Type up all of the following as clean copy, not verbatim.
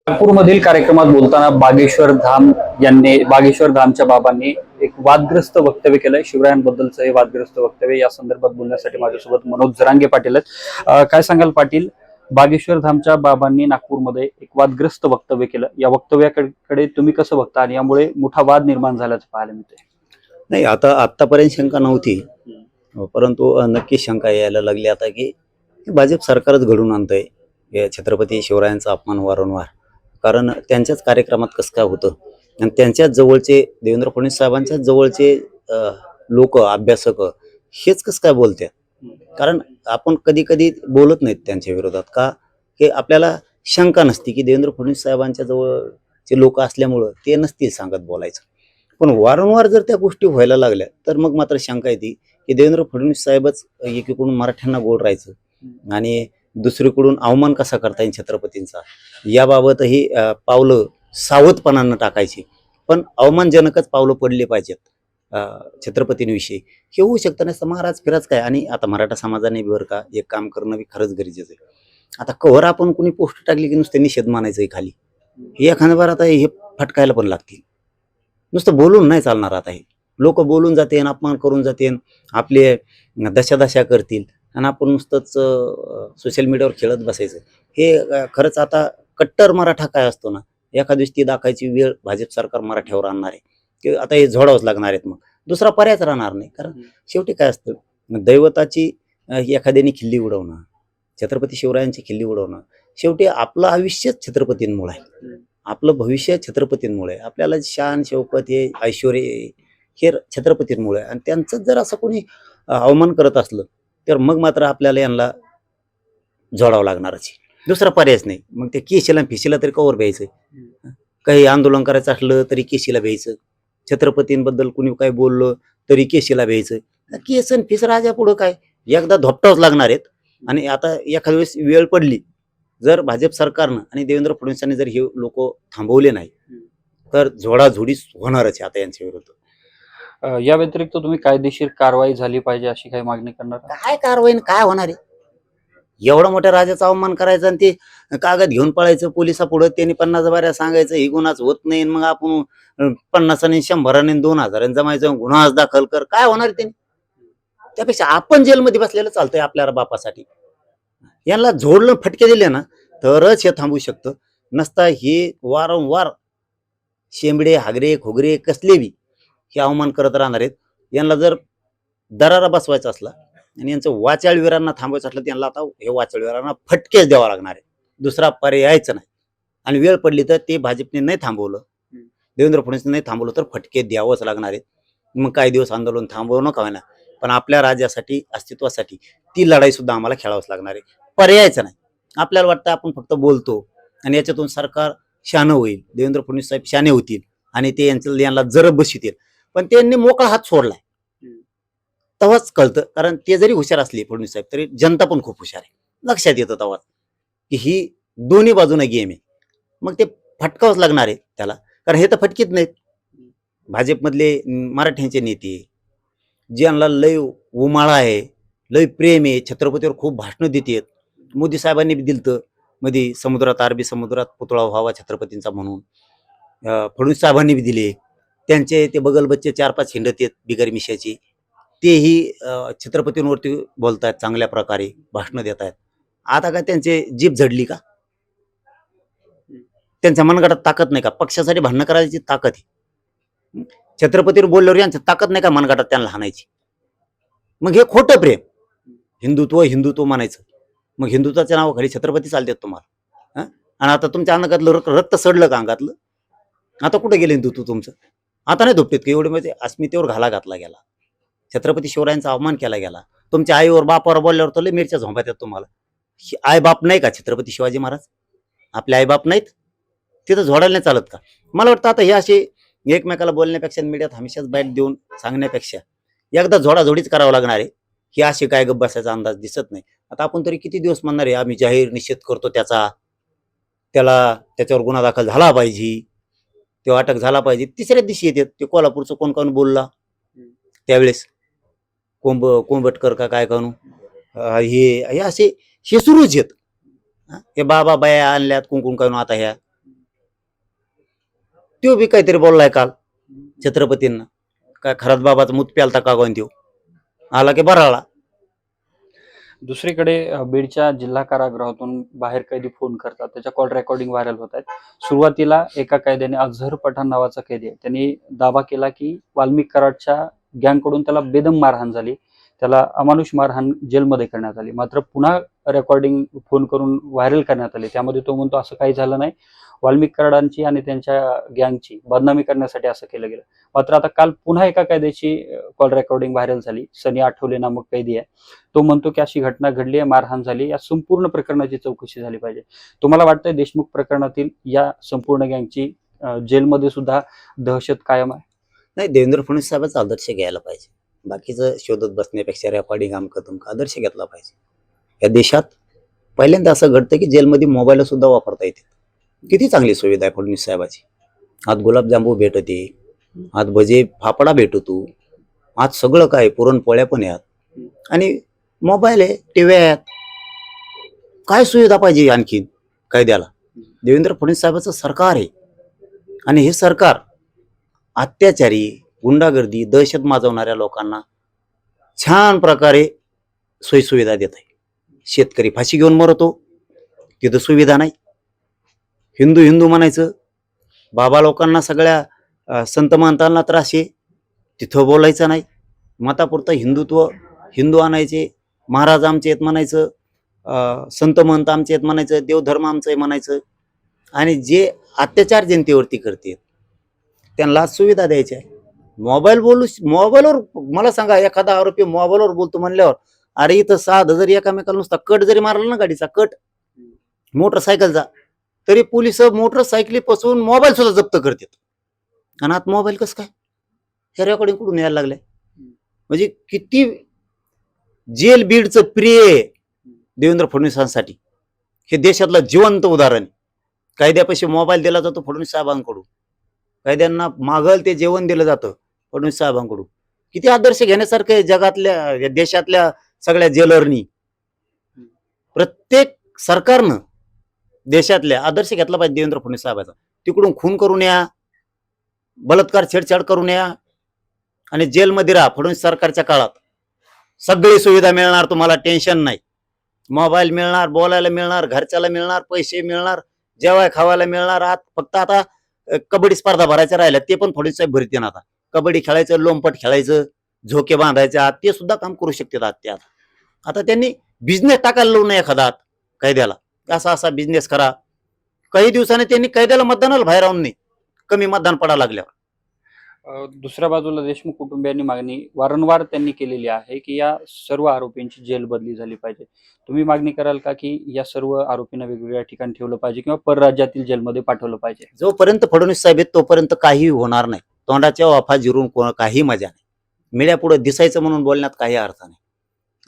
नागपूरमधील कार्यक्रमात बोलताना बागेश्वर धामच्या बाबांनी एक वादग्रस्त वक्तव्य केलंय. शिवरायांबद्दलचं हे वादग्रस्त वक्तव्य, या संदर्भात बोलण्यासाठी माझ्यासोबत मनोज जरांगे पाटील आहेत. काय सांगाल पाटील, बागेश्वर धामच्या बाबांनी नागपूरमध्ये एक वादग्रस्त वक्तव्य केलं, या वक्तव्याकडे तुम्ही कसं बघता आणि यामुळे मोठा वाद निर्माण झाल्याचं पाहायला मिळतंय? नाही, आता आतापर्यंत शंका नव्हती, परंतु नक्कीच शंका यायला लागली आता की भाजप सरकारच घडून आणतंय हे छत्रपती शिवरायांचा अपमान वारंवार. कारण त्यांच्याच कार्यक्रमात कसं काय होतं आणि त्यांच्याच जवळचे देवेंद्र फडणवीस साहेबांच्याच जवळचे लोक अभ्यासक हेच कसं काय बोलतात. कारण आपण कधी कधी बोलत नाहीत त्यांच्या विरोधात का, की आपल्याला शंका नसते की देवेंद्र फडणवीस साहेबांच्या जवळचे लोक असल्यामुळं ते नसतील सांगत बोलायचं. पण वारंवार जर त्या गोष्टी व्हायला लागल्या तर मग मात्र शंका येते की देवेंद्र फडणवीस साहेबच एकीकडून मराठ्यांना गोड राहायचं आणि दुसरीकडून अवमान कसा करता येईल छत्रपतींचा, याबाबतही पावलं सावधपणानं टाकायची. पण अवमानजनकच पावलं पडली पाहिजेत छत्रपतींविषयी. हे होऊ शकतं नसतं. महाराज फिराच काय, आणि आता मराठा समाजाने बरं का एक काम करणं बी खरंच गरजेचं आहे. आता कवर आपण कुणी पोस्ट टाकली की नुसतं निषेध मानायचं खाली, हे एखाद्या बार आता हे फटकायला पण लागतील. नुसतं बोलून नाही चालणार. आता हे लोक बोलून जाते, अपमान करून जाते, आपले दशा करतील आणि आपण नुसतंच सोशल मीडियावर खेळत बसायचं. हे खरंच आता कट्टर मराठा काय असतो ना, एखाद दिवशी ती दाखायची वेळ भाजप सरकार मराठ्यावर आणणार आहे की आता हे झोडावंच लागणार आहेत. मग दुसरा पर्यायच राहणार नाही. कारण शेवटी काय असतं, दैवताची एखाद्याने खिल्ली उडवणं, छत्रपती शिवरायांची खिल्ली उडवणं, शेवटी आपलं आयुष्यच छत्रपतींमुळे आहे, आपलं भविष्य छत्रपतींमुळे, आपल्याला शान शौकत हे ऐश्वर हे छत्रपतींमुळे. आणि त्यांचं जर असं कोणी अवमान करत असलं तर मग मात्र आपल्याला यांना जोडावं लागणारच, दुसरा पर्यायच नाही. मग ते केशीला फिशीला तरी कवर भ्यायचं, काही आंदोलन करायचं असलं तरी केशीला भ्यायचं, छत्रपतींबद्दल कुणी काय बोललं तरी केशीला भ्यायचं. केस आणि फिस राजा पुढं काय एकदा धोपटावच लागणार आहेत. आणि आता एखाद्या वेळेस वेळ पडली, जर भाजप सरकारनं आणि देवेंद्र फडणवीसांनी जर हे लोक थांबवले नाही तर झोडाझोडीच होणारच आहे आता यांच्या विरुद्ध. या व्यतिरिक्त तुम्ही कायदेशीर कारवाई झाली पाहिजे अशी काही मागणी करणार? काय कारवाई काय होणार आहे? एवढा मोठ्या राजाचा अवमान करायचा आणि ते कागद घेऊन पळायचं पोलिसा पुढे, त्यांनी 50 बाऱ्या सांगायचं ही गुन्हाच होत नाही, मग आपण 50 आणि 100 आणि 2000 जमायचं, गुन्हा दाखल कर. काय होणार आहे त्यांनी? त्यापेक्षा आपण जेलमध्ये बसलेलं चालतंय आपल्या बापासाठी. यांना झोडलं फटके दिले ना तरच हे थांबू शकतं. नसता हे वारंवार शेंबडे हागरे खोगरे कसले बी हे अवमान करत राहणार आहेत. यांना जर दरारा बसवायचा असला आणि यांचं वाचाळवीरांना थांबवायचं असलं, त्यांना आता हे वाचाळवीरांना फटकेच द्यावा लागणार आहे, दुसरा पर्यायच नाही. आणि वेळ पडली तर ते भाजपने नाही थांबवलं, देवेंद्र फडणवीसने नाही थांबवलं तर फटके द्यावंच लागणार आहेत. मग काही दिवस आंदोलन थांबवू नका ना, पण आपल्या राज्यासाठी अस्तित्वासाठी ती लढाई सुद्धा आम्हाला खेळावंच लागणार आहे, पर्यायच नाही. आपल्याला वाटतं आपण फक्त बोलतो आणि याच्यातून सरकार शहाणं होईल, देवेंद्र फडणवीस साहेब शहाणे होतील आणि ते यांना जरब बसतील, पण त्यांनी मोकळा हात सोडलाय तेव्हाच कळतं. कारण ते जरी हुशार असले फडणवीस साहेब तरी जनता पण खूप हुशार आहे, लक्षात येतं तेव्हा की ही दोन्ही बाजूने गेम आहे. मग ते फटकावंच लागणार आहे त्याला, कारण हे तर फटकीत नाहीत. भाजपमधले मराठ्यांचे नेते ज्यांना लय उमाळा आहे, लय प्रेम आहे, छत्रपतीवर खूप भाषणं देतात. मोदी साहेबांनी बी दिलतं मध्ये समुद्रात, अरबी समुद्रात पुतळा व्हावा छत्रपतींचा म्हणून. फडणवीस साहेबांनी बी दिले. त्यांचे ते बगलबच्चे 4-5 हिंडत आहेत बिगर मिशाची, तेही छत्रपतींवरती बोलतायत, चांगल्या प्रकारे भाषणं देत आहेत. आता काय त्यांचे जीभ झडली का? त्यांच्या मनगटात ताकद नाही का? पक्षासाठी भांडणं करायची ताकद आहे. छत्रपतीवर बोलल्यावर यांची ताकद नाही का मनगटात त्यांना हाणायची? मग हे खोटं प्रेम. हिंदुत्व हिंदुत्व म्हणायचं, मग हिंदुत्वाच्या नावाखाली छत्रपती चालतात तुम्हाला. आणि आता तुमच्या अंगातलं रक्त सडलं का अंगातलं? आता कुठे गेले हिंदुत्व तुमचं? आता नाही धोपटेत की एवढे, म्हणजे अस्मितेवर घाला घातला गेला, छत्रपती शिवरायांचा अवमान केला गेला. तुमच्या आईवर बापावर बोलल्यावर तर लय मिरच्या झोंबात येतात तुम्हाला. आई बाप नाही का छत्रपती शिवाजी महाराज? आपले आई बाप नाहीत? तिथं झोडायला नाही चालत का? मला वाटतं आता हे असे एकमेकाला बोलण्यापेक्षा मीडियात हमेशाच बाईट देऊन सांगण्यापेक्षा एकदा झोडाझोडीच करावं लागणार आहे. हे असे काय गप्प बसायचा अंदाज दिसत नाही. आता आपण तरी किती दिवस म्हणणार आहे आम्ही जाहीर निषेध करतो त्याचा, त्याच्यावर गुन्हा दाखल झाला पाहिजे, तो अटक झाला पाहिजे. तिसऱ्या दिवशी येतात ते कोल्हापूरचं कोण कोण बोलला त्यावेळेस, कोंबटकर का काय कानू, हे असे हे सुरूच आहेत. हे बाबा बाया आणल्यात कुंकुम काढून आता ह्या तो बी काहीतरी बोललाय काल छत्रपतींना, काय खरात बाबाचा मूत प्यालता का गोन त्यो आला की बराळा. दुसरीकडे बीडच्या जिल्हा कारागृहातून बाहेर कैदी फोन करतात, त्याच्या कॉल रेकॉर्डिंग व्हायरल होत आहेत. सुरुवातीला एका कैद्याने, अझहर पठाण नावाचा कैदी आहे, त्यांनी दावा केला की वाल्मिक कराडच्या गँगकडून त्याला बेदम मारहाण झाली, त्याला अमानुष मारहाण जेलमध्ये करण्यात आली. मात्र पुन्हा रेकॉर्डिंग फोन करून व्हायरल करण्यात आली, त्यामध्ये तो म्हणतो असं काही झालं नाही, वाल्मिक कराडांची आणि त्यांच्या गँगची बदनामी करण्यासाठी असं केलं गेलं. मात्र आता काल पुन्हा एका कैद्याची कॉल रेकॉर्डिंग व्हायरल झाली. सनी आठवले नामक कैदी आहे, तो म्हणतो की अशी घटना घडली आहे, मारहाण झाली, या संपूर्ण प्रकरणाची चौकशी झाली पाहिजे. तुम्हाला वाटतंय देशमुख प्रकरणातील या संपूर्ण गँगची जेलमध्ये सुद्धा दहशत कायम आहे? नाही, देवेंद्र फडणवीस साहेबांचा आदर्श घ्यायला पाहिजे. बाकीचं शोधत बसण्यापेक्षा रेकॉर्डिंग आमकं तुमकं आदर्श घेतला पाहिजे. या देशात पहिल्यांदा असं घडतं की जेलमध्ये मोबाईल सुद्धा वापरता येते. किती चांगली सुविधा आहे फडणवीस साहेबाची. आज गुलाबजांबू भेटते, आज भजे फाफडा भेटतो, आज सगळं काय पुरणपोळ्या पण आहेत आणि मोबाईल आहे, टीव्ही आहेत. काय सुविधा पाहिजे आणखीन कायद्याला? देवेंद्र फडणवीस साहेबाचं सरकार आहे आणि हे सरकार अत्याचारी, गुंडागर्दी, दहशत माजवणाऱ्या लोकांना छान प्रकारे सोयीसुविधा देत आहे. शेतकरी फाशी घेऊन मरतो, तिथं सुविधा नाही. हिंदू हिंदू म्हणायचं, बाबा लोकांना सगळ्या संत महंतांना त्रास आहे, तिथं बोलायचं नाही. मतापुरतं हिंदुत्व, हिंदू आणायचे, महाराज आमचे आहेत म्हणायचं, संत महंत आमचे आहेत म्हणायचं, देवधर्म आमचं आहे म्हणायचं. आणि जे अत्याचार जनतेवरती करते त्यांना सुविधा द्यायच्या. मोबाईलवर मला सांगा, एखादा आरोपी मोबाईलवर बोलतो म्हणल्यावर, अरे इथं साधं जरी एकामेकाला नुसता कट जरी मारला ना गाडीचा कट, मोटरसायकलचा, तरी पोलिस मोटरसायकलीपासून मोबाईल सुद्धा जप्त करतात. आणि आता मोबाईल कसं काय हे रेकॉर्डिंग कुठून यायला लागलंय? म्हणजे किती जेल बीडचं प्रिय देवेंद्र फडणवीसांसाठी हे देशातलं जिवंत उदाहरण. कायद्यापाशी मोबाईल दिला जातो फडणवीस साहेबांकडून, कायद्यांना मागल ते जेवण दिलं जातं फडणवीस साहेबांकडून. किती आदर्श घेण्यासारखं आहे जगातल्या, देशातल्या सगळ्या जेलरनी. प्रत्येक सरकारनं देशातल्या आदर्श घेतला पाहिजे देवेंद्र फडणवीस साहेबांचा. तिकडून खून करून या, बलात्कार छेडछाड करून या आणि जेलमध्ये राहा. फडणवीस सरकारच्या काळात सगळी सुविधा मिळणार, तुम्हाला टेन्शन नाही. मोबाईल मिळणार, बोलायला मिळणार, घरच्याला मिळणार, पैसे मिळणार, जेवाय खावायला मिळणार. फक्त आता कबड्डी स्पर्धा भरायच्या राहिल्या, ते पण फडणवीस साहेब भरते ना. आता कबड्डी खेळायचं, लोंपट खेळायचं, झोके बांधायचे, ते सुद्धा काम करू शकतात ते. आता त्यांनी बिझनेस टाकायला लावू नये एखादा कायद्याला, असा असा बिझनेस करा. काही दिवसांनी त्यांनी कायद्याला मतदानाला बाहेर राहून नाही, कमी मतदान पडायला लागल्यावर. दुसऱ्या बाजूला देशमुख कुटुंबियांनी मागणी वारंवार त्यांनी केलेली आहे की या सर्व आरोपींची जेल बदली झाली पाहिजे. तुम्ही मागणी कराल का की या सर्व आरोपींना वेगवेगळ्या ठिकाणी ठेवलं पाहिजे किंवा परराज्यातील जेलमध्ये पाठवलं पाहिजे? जोपर्यंत फडणवीस साहेब आहेत तोपर्यंत काही होणार नाही. तोंडाच्या वाफा जिरून काही मजा नाही. मीडिया पुढे दिसायचं म्हणून बोलण्यात काही अर्थ नाही.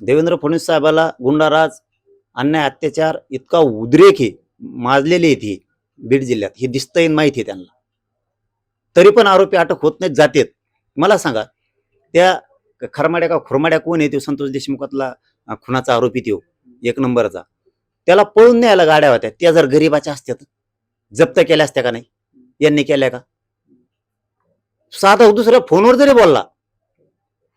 देवेंद्र फडणवीस साहेबाला गुंडाराज, अन्याय, अत्याचार इतका उद्रेक आहे, माजलेले आहेत हे बीड जिल्ह्यात, हे दिसतंय, माहिती आहे त्यांना. तरी पण आरोपी अटक होत नाहीत, जातेत. मला सांगा, त्या खरमाड्या का खुरमाड्या कोण आहे? तो संतोष देशमुखातला खुनाचा आरोपी, तो एक नंबरचा. त्याला पळून न्यायला गाड्या होत्या, त्या जर गरीबाच्या असत्यात जप्त केल्या असत्या का नाही? यांनी केल्या का? साधा दुसऱ्या फोनवर जरी बोलला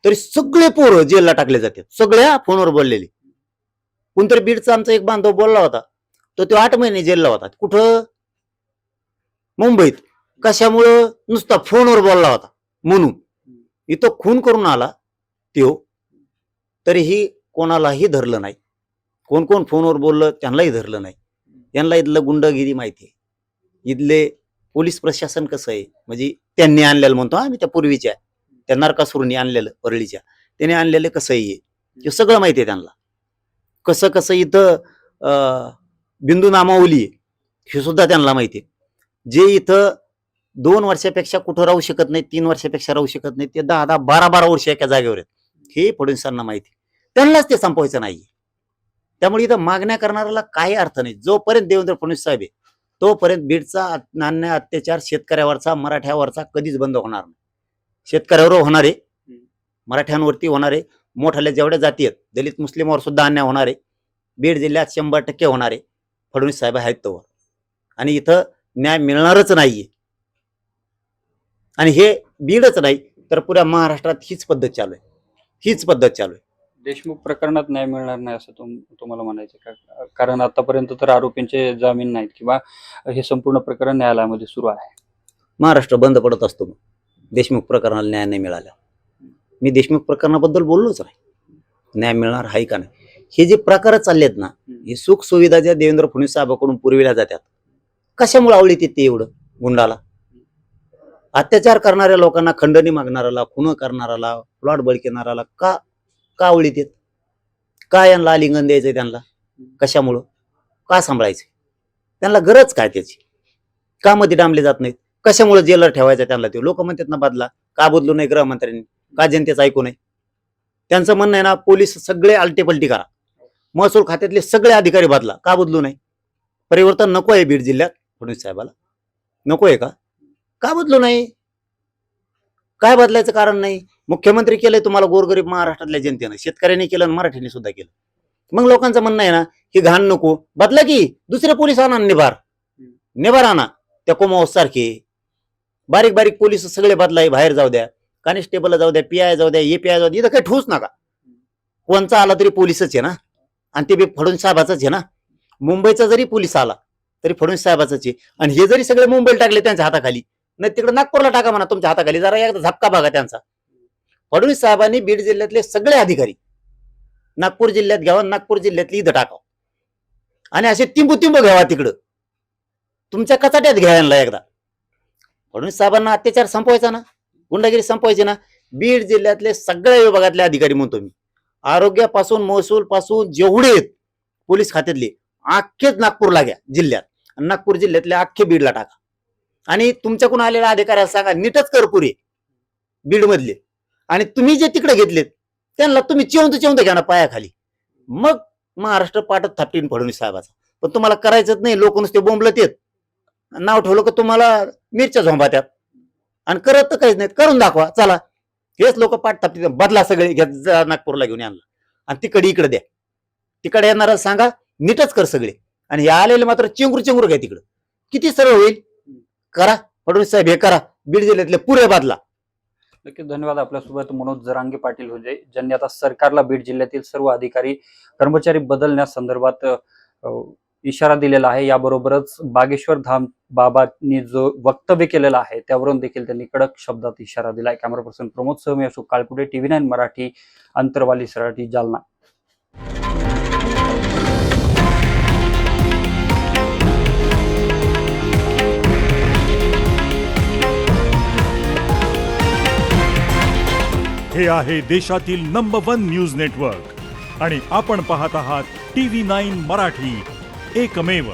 तरी सगळे पोरं जेलला टाकले जातात, सगळ्या फोनवर बोललेले. कोणतरी बीडचा आमचा एक बांधव बोलला होता, तो 8 महिने जेलला होता. कुठं? मुंबईत. कशामुळं? नुसता फोनवर बोलला होता म्हणून. इथं खून करून आला त्यो, तरीही कोणालाही धरलं नाही. कोण कोण फोनवर बोललं त्यांनाही धरलं नाही. यांना इथलं गुंडगिरी माहिती आहे. इथले पोलीस प्रशासन कसं आहे, म्हणजे त्यांनी आणलेलं म्हणतो आम्ही, त्या पूर्वीच्या त्या नरकासुरनी आणलेलं, परळीच्या त्याने आणलेलं कसं आहे हे सगळं माहिती आहे त्यांना. कसं कसं इथं बिंदू नामावली हे सुद्धा त्यांना माहिती आहे. जे इथं 2 वर्षापेक्षा कुठं राहू शकत नाही, 3 वर्षापेक्षा राहू शकत नाही, ते 10-10, 12-12 वर्ष एका जागेवर आहेत, हे फडणवीसांना माहिती. त्यांनाच ते संपवायचं नाही. त्यामुळे इथं मागण्या करणाऱ्याला काही अर्थ नाही. जोपर्यंत देवेंद्र फडणवीस साहेब आहे तोपर्यंत बीडचा अन्याय, अत्याचार शेतकऱ्यावरचा, मराठ्यावरचा कधीच बंद होणार नाही. शेतकऱ्यावर होणार आहे, मराठ्यांवरती होणार आहे, मोठ्याल्या जेवढ्या जाती आहेत, दलित मुस्लिमवर सुद्धा अन्याय होणार आहे. बीड जिल्ह्यात 100% होणार आहे फडणवीस साहेब आहेत तोवर. आणि इथं न्याय मिळणारच नाहीये. आणि हे बीडच नाही तर पुऱ्या महाराष्ट्रात हीच पद्धत चालू आहे. देशमुख प्रकरणात न्याय मिळणार नाही असं तुम्हाला म्हणायचं का? कारण आतापर्यंत तर आरोपींचे जामीन नाहीत किंवा हे संपूर्ण प्रकरण न्यायालयामध्ये सुरू आहे. महाराष्ट्र बंद पडत असतो मग देशमुख प्रकरणाला न्याय नाही मिळाला. मी देशमुख प्रकरणाबद्दल बोललोच नाही. न्याय मिळणार आहे का नाही. हे जे प्रकार चाललेत ना, हे सुख सुविधा ज्या देवेंद्र फडणवीस साहेबांकडून पुरविल्या जातात, कशामुळे आवडीत ते एवढं गुंडाला? अत्याचार करणाऱ्या लोकांना, खंडणी मागणाऱ्याला, खून करणाऱ्याला, प्लॉट बळकिणाऱ्याला का आवडीत येत? का यांना आलिंगन द्यायचंय? त्यांना कशामुळं? का सांभाळायचं? त्यांना गरज काय त्याची? का मध्ये डांबले जात नाहीत? कशामुळे जेलर ठेवायचं त्यांना? ते लोक म्हणतात ना बदला, का बदलू नाही गृहमंत्र्यांनी? का जनतेचं ऐकू नये? त्यांचं म्हणणं आहे ना, पोलीस सगळे आलटेपलटी करा, महसूल खात्यातले सगळे अधिकारी बदला, का बदलू नाही? परिवर्तन नको आहे बीड जिल्ह्यात फडणवीस साहेबाला? नको आहे का? का बदलू नाही? काय बदलायचं कारण नाही? मुख्यमंत्री केलंय तुम्हाला गोरगरीब महाराष्ट्रातल्या जनतेनं, शेतकऱ्यांनी केलं, मराठीने सुद्धा केलं. मग लोकांचं म्हणणं आहे ना, ही घाण नको, बदला की दुसरे पोलीस आणा, निभार आणा, त्या कोमावस सारखे बारीक बारीक पोलीस सगळे बदलाय, बाहेर जाऊ द्या, कॉन्स्टेबल जाऊ द्या, पीआय जाऊ द्या, एपीआय जाऊ द्या, इथं काही ठोस नका. कोणचा आला तरी पोलीसच आहे ना, आणि ते बी फडणवीस साहेबाचाच आहे ना. मुंबईचा जरी पोलीस आला तरी फडणवीस साहेबाचाच आहे. आणि हे जरी सगळे मुंबईला टाकले त्यांच्या हाताखाली, नाही तिकडे नागपूरला टाका म्हणा तुमच्या हाताखाली, जरा एकदा झपका बघा त्यांचा. फडणवीस साहेबांनी बीड जिल्ह्यातले सगळे अधिकारी नागपूर जिल्ह्यात घ्यावा, नागपूर जिल्ह्यातली इथं टाकावं, आणि असे तिंबू घ्यावा तिकडं, तुमच्या कचाट्यात घ्यायला. एकदा फडणवीस साहेबांना अत्याचार संपवायचा ना, गुंडागिरी संपवायची ना. बीड जिल्ह्यातले सगळ्या विभागातले अधिकारी म्हणतो मी, आरोग्यापासून महसूल पासून जेवढे आहेत पोलीस खात्यातले, अख्खेच नागपूरला घ्या जिल्ह्यात, आणि नागपूर जिल्ह्यातले अख्खे बीडला टाका. आणि तुमच्याकडून आलेल्या अधिकाऱ्याला सांगा नीटच कर पुरे बीड मधले, आणि तुम्ही जे तिकडे घेतलेत त्यांना तुम्ही चिवंत घ्या ना पायाखाली. मग महाराष्ट्र पाठत थापटीन फडणवीस साहेबाचा. पण तुम्हाला करायचंच नाही. लोक नुसते बोंबलत येत, नाव ठेवलं का तुम्हाला मिरच्या झोंबात्यात, आणि करत तर काहीच नाही. करून दाखवा, चला. हेच लोक पाठ थापटीन, बदला सगळे घ्या, नागपूरला घेऊन आणला, आणि तिकडे इकडे द्या. तिकडे येणारा सांगा नीटच कर सगळे, आणि हे आलेले मात्र चेंगूर घ्या तिकडं. किती सरळ होईल? करा फडणवीस साहेब, हे करा. बीड जिल्ह्यातले पुरे बदला. नक्कीच धन्यवाद. आपल्यासोबत मनोज जरांगे पाटील होते, ज्यांनी आता सरकारला बीड जिल्ह्यातील सर्व अधिकारी कर्मचारी बदलण्यासंदर्भात इशारा दिलेला आहे. याबरोबरच बागेश्वर धाम बाबांनी जो वक्तव्य केलेलं आहे त्यावरून देखील त्यांनी कडक शब्दात इशारा दिलाय. कॅमेरा पर्सन प्रमोद सह, मी अशोक काळकुटे, TV9 मराठी, अंतरवाली सराठी, जालना. हे आहे देशातील नंबर 1 न्यूज नेटवर्क, आणि आपण पाहत आहात TV9 मराठी, एकमेव.